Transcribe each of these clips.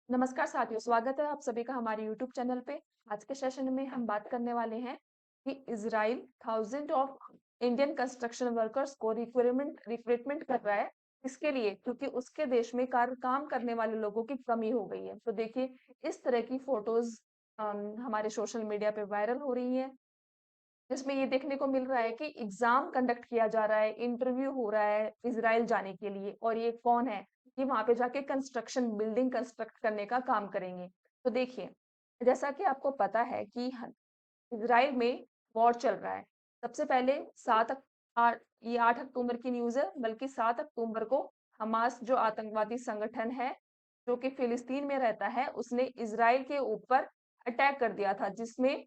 नमस्कार साथियों, स्वागत है आप सभी का हमारे यूट्यूब चैनल पे। आज के सेशन में हम बात करने वाले हैं कि Israel thousand of Indian construction workers को रिक्रूटमेंट कर रहा है। इसके लिए क्योंकि उसके देश में काम करने वाले लोगों की कमी हो गई है। तो देखिए, इस तरह की फोटोज हमारे सोशल मीडिया पे वायरल हो रही है, जिसमें ये देखने को मिल रहा है कि एग्जाम कंडक्ट किया जा रहा है, इंटरव्यू हो रहा है इजराइल जाने के लिए। और ये कौन है? ये वहां पे जाके कंस्ट्रक्शन बिल्डिंग कंस्ट्रक्ट करने का काम करेंगे। तो देखिए, जैसा कि आपको पता है कि इजराइल में वॉर चल रहा है। सबसे पहले 8 अक्टूबर की न्यूज है, बल्कि 7 अक्टूबर को हमास जो आतंकवादी संगठन है, जो कि फिलिस्तीन में रहता है, उसने इजराइल के ऊपर अटैक कर दिया था, जिसमें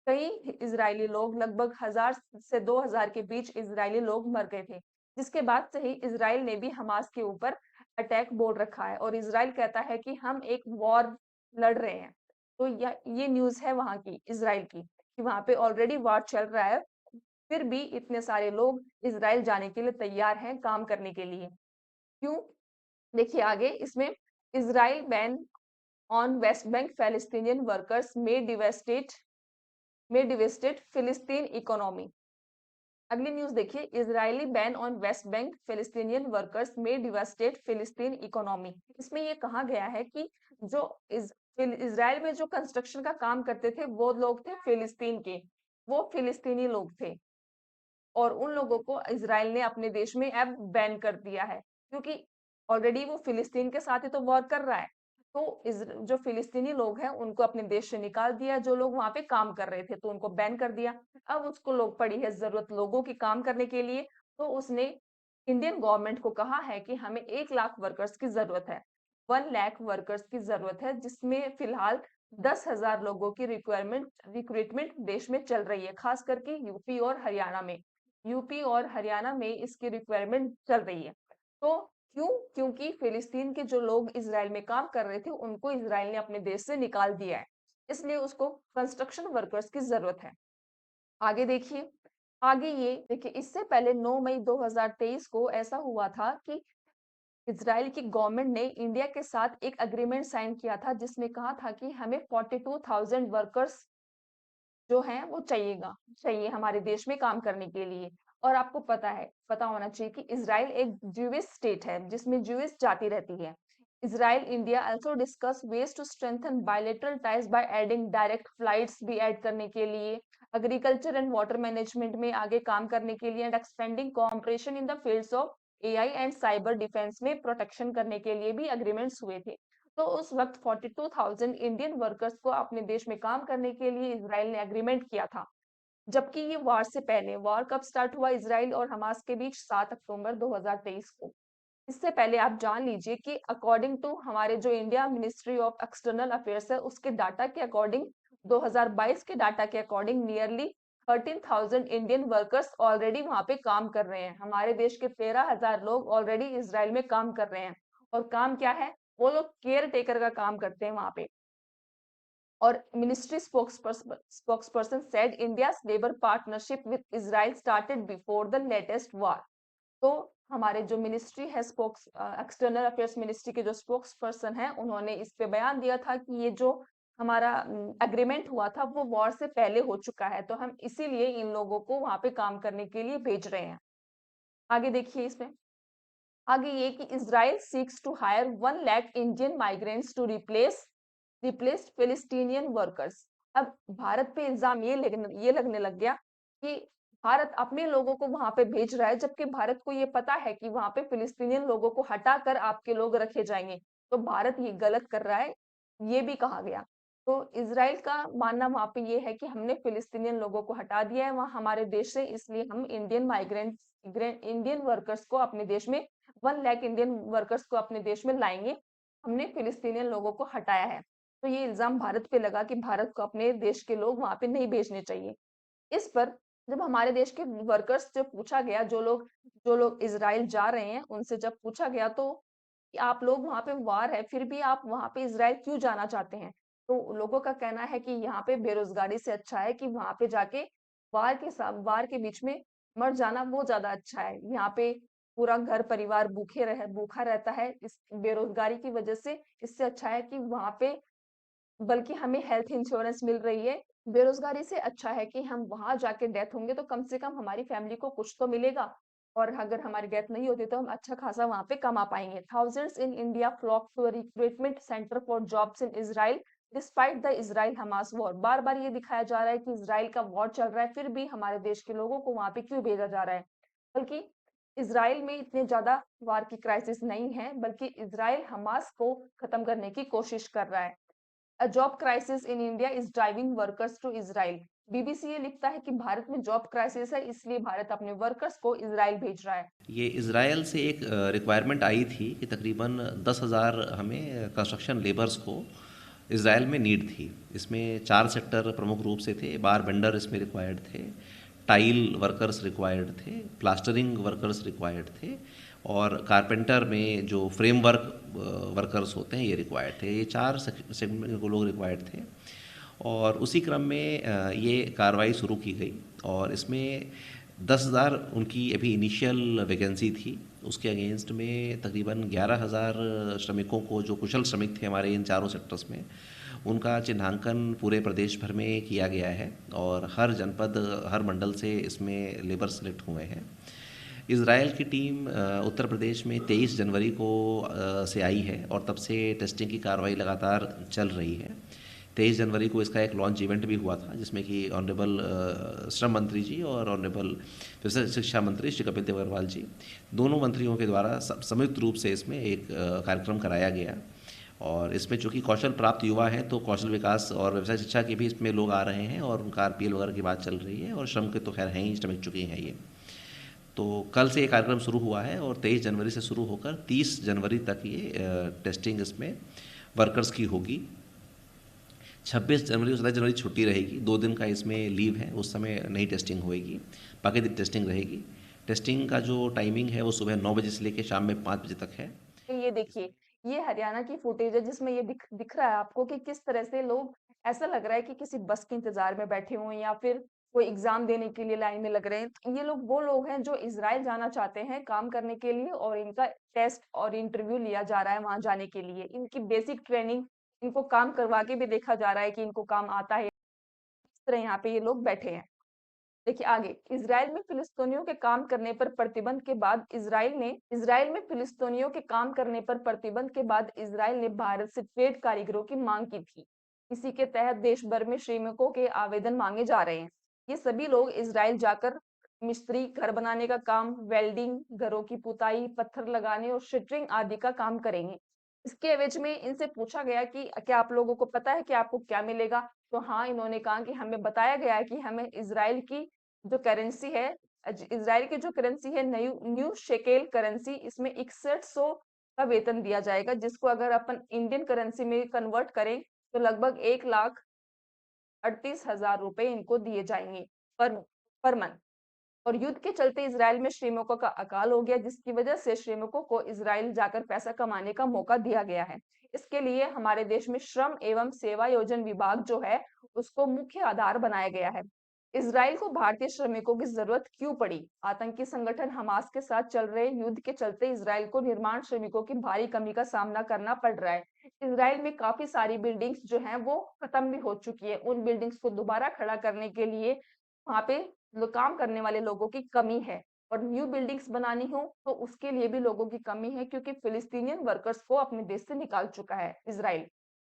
कई इजरायली लोग, लगभग 1000 से 2000 के बीच इजरायली लोग मर गए थे। जिसके बाद से ही इजराइल ने भी हमास के ऊपर अटैक बोल रखा है और इजराइल कहता है कि हम एक वॉर लड़ रहे हैं। तो ये न्यूज है वहां की, इजराइल की, कि वहां पे ऑलरेडी वॉर चल रहा है, फिर भी इतने सारे लोग इजराइल जाने के लिए तैयार हैं काम करने के लिए। क्यों? देखिए आगे इसमें, Israel ban on West Bank Palestinian workers में डिवेस्टेड फिलिस्तीन इकोनॉमी। अगली न्यूज देखिए, Israeli ban on West Bank फिलिस्तीनियन workers में डिवास्टेट फिलिस्तीन इकोनॉमी। इसमें ये कहा गया है कि जो इजराइल में जो कंस्ट्रक्शन का काम करते थे, वो लोग थे फिलिस्तीन के, वो फिलिस्तीनी लोग थे। और उन लोगों को इजराइल ने अपने देश में अब बैन कर दिया है, क्योंकि ऑलरेडी वो फिलिस्तीन के साथ ही तो वॉर कर रहा है। तो जो फिलिस्तीनी लोग हैं उनको अपने देश से निकाल दिया, जो लोग वहां पे काम कर रहे थे तो उनको बैन कर दिया। अब उसको लोग पड़ी है जरूरत लोगों की काम करने के लिए, तो उसने इंडियन गवर्नमेंट को कहा है कि हमें 1 लाख वर्कर्स की जरूरत है, 1 लाख वर्कर्स की जरूरत है, जिसमें फिलहाल 10,000 लोगों की रिक्रूटमेंट देश में चल रही है, खास करके यूपी और हरियाणा में इसकी रिक्वायरमेंट चल रही है। तो क्यों? क्योंकि फिलिस्तीन के जो लोग इसराइल में काम कर रहे थे, उनको इसराइल ने अपने देश से निकाल दिया है, इसलिए उसको कंस्ट्रक्शन वर्कर्स की जरूरत है। आगे देखिए, आगे ये देखिए, इससे पहले 9 मई 2023 को ऐसा हुआ था कि इजराइल की गवर्नमेंट ने इंडिया के साथ एक एग्रीमेंट साइन किया था, जिसमें कहा था कि हमें 42,000 वर्कर्स जो हैं वो चाहिए हमारे देश में काम करने के लिए। और आपको पता होना चाहिए कि इजराइल एक ज्यूइश स्टेट है, जिसमें ज्यूइश जाति रहती है। Israel India also discuss ways to strengthen bilateral ties by adding direct flights भी ऐड करने के लिए, एग्रीकल्चर एंड वाटर मैनेजमेंट में आगे काम करने के लिए, and expanding cooperation in the fields of AI and cyber defence में प्रोटेक्शन करने के लिए भी अग्रीमेंट्स हुए थे। तो उस वक्त 42,000 इंडियन वर्कर्स को अपने देश में काम करने के लिए इसराइल ने एग्रीमेंट किया था। जबकि ये वॉर से पहले, वॉर कब स्टार्ट हुआ इसराइल और हमास के बीच? 7 अक्टूबर 2023 को। इससे पहले आप जान लीजिए कि अकॉर्डिंग टू हमारे जो India ministry of external affairs है, उसके डाटा के अकॉर्डिंग, 2022 के डाटा के according, nearly 13,000 Indian workers already वहां पे काम कर रहे हैं। हमारे देश के 13,000 लोग ऑलरेडी इसराइल में काम कर रहे हैं। और काम क्या है? वो लोग केयर टेकर का काम करते हैं वहां पे। और ministry spokesperson said India labour partnership with Israel started before the latest war. तो हमारे जो मिनिस्ट्री है, एक्सटर्नल अफेयर्स मिनिस्ट्री के जो स्पोक्स पर्सन है, उन्होंने इस पे बयान दिया था कि ये जो हमारा एग्रीमेंट हुआ था वो वॉर से पहले हो चुका है, तो हम इसीलिए इन लोगों को वहां पे काम करने के लिए भेज रहे हैं। आगे देखिए इसमें, आगे ये कि Israel seeks to hire 1 lakh Indian migrants to replace Palestinian workers. अब भारत पे इल्जाम ये लगने लग गया कि भारत अपने लोगों को वहां पे भेज रहा है, जबकि भारत को ये पता है कि वहां पे फिलिस्तीनियन लोगों को हटाकर आपके लोग रखे जाएंगे। तो भारत ये गलत कर रहा है, ये भी कहा गया। तो इसराइल का मानना वहां पे ये है कि हमने फिलिस्तीनियन लोगों को हटा दिया है वहां हमारे देश से, इसलिए हम इंडियन वर्कर्स को अपने देश में, 1 लाख इंडियन वर्कर्स को अपने देश में लाएंगे। हमने फिलिस्तीनियन लोगों को हटाया है। तो ये इल्जाम भारत पे लगा कि भारत को अपने देश के लोग वहां पे नहीं भेजने चाहिए। इस पर जब हमारे देश के वर्कर्स से पूछा गया, जो लोग इसराइल जा रहे हैं, उनसे जब पूछा गया तो कि आप लोग, वहां पे वार है, फिर भी आप वहां पे इसराइल क्यों जाना चाहते हैं? तो लोगों का कहना है कि यहाँ पे बेरोजगारी से अच्छा है कि वहां पे जाके वार के बीच में मर जाना वो ज्यादा अच्छा है। यहाँ पे पूरा घर परिवार भूखा रहता है इस बेरोजगारी की वजह से। इससे अच्छा है कि वहां पे बल्कि हमें हेल्थ इंश्योरेंस मिल रही है। बेरोजगारी से अच्छा है कि हम वहां जाके डेथ होंगे तो कम से कम हमारी फैमिली को कुछ तो मिलेगा, और अगर हमारी डेथ नहीं होती तो हम अच्छा खासा वहां पे कमा पाएंगे। Thousands in India flock to recruitment centre for jobs in Israel despite the Israel Hamas war. बार बार ये दिखाया जा रहा है कि इजराइल का वॉर चल रहा है, फिर भी हमारे देश के लोगों को वहां पे क्यों भेजा जा रहा है। बल्कि इजराइल में इतने ज्यादा वार की क्राइसिस नहीं है, बल्कि इजराइल हमास को खत्म करने की कोशिश कर रहा है। A job crisis in India is driving workers to Israel। BBC ये लिखता है कि भारत में जॉब क्राइसिस है, इसलिए भारत अपने वर्कर्स को इजराइल भेज रहा है। ये इज़राइल से एक रिक्वायरमेंट आई थी कि तकरीबन 10,000 हमें कंस्ट्रक्शन लेबर्स को इज़राइल में नीड थी। इसमें 4 सेक्टर प्रमुख रूप से थे। बार बेंडर इसमें रिक्वायर्ड थे, टाइल वर्कर्स रिक्वायर्ड थे, प्लास्टरिंग वर्कर्स रिक्वायर्ड थे, और कारपेंटर में जो फ्रेमवर्क वर्कर्स होते हैं ये रिक्वायर्ड थे। ये 4 सेगमेंट को लोग रिक्वायर्ड थे, और उसी क्रम में ये कार्रवाई शुरू की गई। और इसमें 10,000 उनकी अभी इनिशियल वैकेंसी थी। उसके अगेंस्ट में तकरीबन 11,000 श्रमिकों को, जो कुशल श्रमिक थे हमारे इन चारों सेक्टर्स में, उनका चिन्हांकन पूरे प्रदेश भर में किया गया है, और हर जनपद हर मंडल से इसमें लेबर सेलेक्ट हुए हैं। इज़राइल की टीम उत्तर प्रदेश में 23 जनवरी को से आई है, और तब से टेस्टिंग की कार्रवाई लगातार चल रही है। 23 जनवरी को इसका एक लॉन्च इवेंट भी हुआ था, जिसमें कि ऑनरेबल श्रम मंत्री जी और ऑनरेबल शिक्षा मंत्री श्री कपिल देव अग्रवाल जी, दोनों मंत्रियों के द्वारा संयुक्त रूप से इसमें एक कार्यक्रम कराया गया। और इसमें चूँकि कौशल प्राप्त युवा हैं, तो कौशल विकास और व्यवसाय शिक्षा के भी इसमें लोग आ रहे हैं, और उनका आरपीएल वगैरह की बात चल रही है, और श्रम के तो खैर हैं ही, श्रमिक चुके हैं ये। तो कल से ये कार्यक्रम शुरू हुआ है, और 23 जनवरी से शुरू होकर 30 जनवरी तक ये टेस्टिंग इसमें वर्कर्स की होगी। 26 जनवरी और 27 जनवरी छुट्टी रहेगी, 2 दिन का इसमें लीव है, उस समय नई टेस्टिंग होएगी, बाकी दिन टेस्टिंग रहेगी। टेस्टिंग का जो टाइमिंग है वो सुबह 9 बजे से लेकर शाम में 5 बजे तक है। ये देखिए, ये हरियाणा की फुटेज है जिसमें ये दिख रहा है आपको कि किस तरह से लोग, ऐसा लग रहा है कि किसी बस के इंतजार में बैठे हुए हैं या फिर कोई एग्जाम देने के लिए लाइन में लग रहे हैं। तो ये लोग वो लोग हैं जो इजराइल जाना चाहते हैं काम करने के लिए, और इनका टेस्ट और इंटरव्यू लिया जा रहा है वहां जाने के लिए। इनकी बेसिक ट्रेनिंग, इनको काम करवा के भी देखा जा रहा है कि इनको काम आता है। इस तरह यहाँ पे ये लोग बैठे हैं। देखिए आगे, इजराइल में फिलिस्तीनियों के काम करने पर प्रतिबंध के बाद इजराइल में फिलिस्तीनियों के काम करने पर प्रतिबंध के बाद इजराइल ने भारत से ट्रेड कारीगरों की मांग की थी। इसी के तहत देश भर में श्रमिकों के आवेदन मांगे जा रहे हैं। ये सभी लोग इजराइल जाकर मिस्त्री, घर बनाने का काम, वेल्डिंग, घरों की पुताई, पत्थर लगाने और शटरिंग आदि का काम करेंगे। इसके एवज में इनसे पूछा गया कि क्या आप लोगों को पता है कि आपको क्या मिलेगा। तो हाँ, इन्होंने कहा कि हमें बताया गया है कि हमें इजराइल की जो करेंसी है, इजराइल की जो करेंसी है, न्यू न्यू शेकेल करेंसी, इसमें 6100 का वेतन दिया जाएगा, जिसको अगर अपन इंडियन करेंसी में कन्वर्ट करें तो लगभग 1,38,000 रुपए इनको दिए जाएंगे पर पर मंथ। और युद्ध के चलते इजराइल में श्रमिकों का अकाल हो गया, जिसकी वजह से श्रमिकों को इजराइल जाकर पैसा कमाने का मौका दिया गया है। इसके लिए हमारे देश में श्रम एवं सेवा योजन विभाग जो है, उसको मुख्य आधार बनाया गया है। इजराइल को भारतीय श्रमिकों की जरूरत क्यों पड़ी? आतंकी संगठन हमास के साथ चल रहे युद्ध के चलते इजराइल को निर्माण श्रमिकों की भारी कमी का सामना करना पड़ रहा है। इजराइल में काफी सारी बिल्डिंग्स जो हैं वो खत्म भी हो चुकी है। उन बिल्डिंग्स को दोबारा खड़ा करने के लिए वहां पे काम करने वाले लोगों की कमी है, और न्यू बिल्डिंग्स बनानी हो तो उसके लिए भी लोगों की कमी है, क्योंकि फिलिस्तीनियन वर्कर्स को अपने देश से निकाल चुका है इजराइल।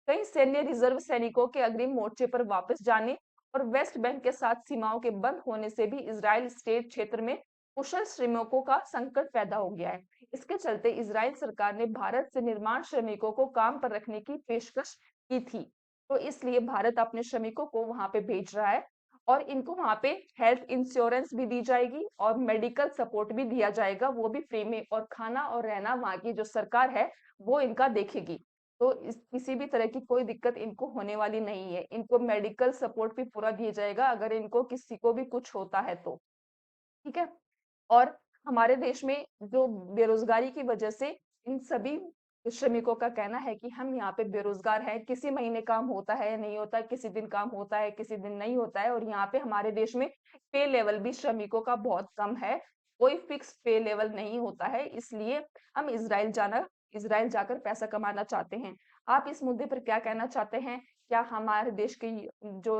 कई सैन्य रिजर्व सैनिकों के अग्रिम मोर्चे पर वापस जाने और वेस्ट बैंक के साथ सीमाओं के बंद होने से भी इजराइल स्टेट क्षेत्र में कुशल श्रमिकों का संकट पैदा हो गया है। इसके चलते इजराइल सरकार ने भारत से निर्माण श्रमिकों को काम पर रखने की पेशकश की थी। तो इसलिए भारत अपने श्रमिकों को वहां पे भेज रहा है, और इनको वहां पे हेल्थ इंश्योरेंस भी दी जाएगी और मेडिकल सपोर्ट भी दिया जाएगा, वो भी फ्री में। और खाना और रहना वहां की जो सरकार है वो इनका देखेगी। तो इस किसी भी तरह की कोई दिक्कत इनको होने वाली नहीं है। इनको मेडिकल सपोर्ट भी पूरा दिया जाएगा अगर इनको किसी को भी कुछ होता है तो। ठीक है। और हमारे देश में जो बेरोजगारी की वजह से इन सभी श्रमिकों का कहना है कि हम यहाँ पे बेरोजगार हैं, किसी महीने काम होता है नहीं होता है, किसी दिन काम होता है किसी दिन नहीं होता है। और यहाँ पे हमारे देश में पे लेवल भी श्रमिकों का बहुत कम है। कोई फिक्स पे लेवल नहीं होता है, इसलिए हम इज़राइल जाकर पैसा कमाना चाहते हैं। आप इस मुद्दे पर क्या कहना चाहते हैं? क्या हमारे देश के जो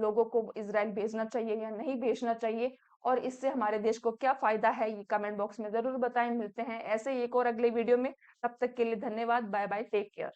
लोगों को इज़राइल भेजना चाहिए या नहीं भेजना चाहिए? और इससे हमारे देश को क्या फ़ायदा है? ये कमेंट बॉक्स में ज़रूर बताएँ। मिलते हैं ऐसे ही एक और अगले वीडियो में। तब तक के लिए धन्यवाद। Bye bye, take care.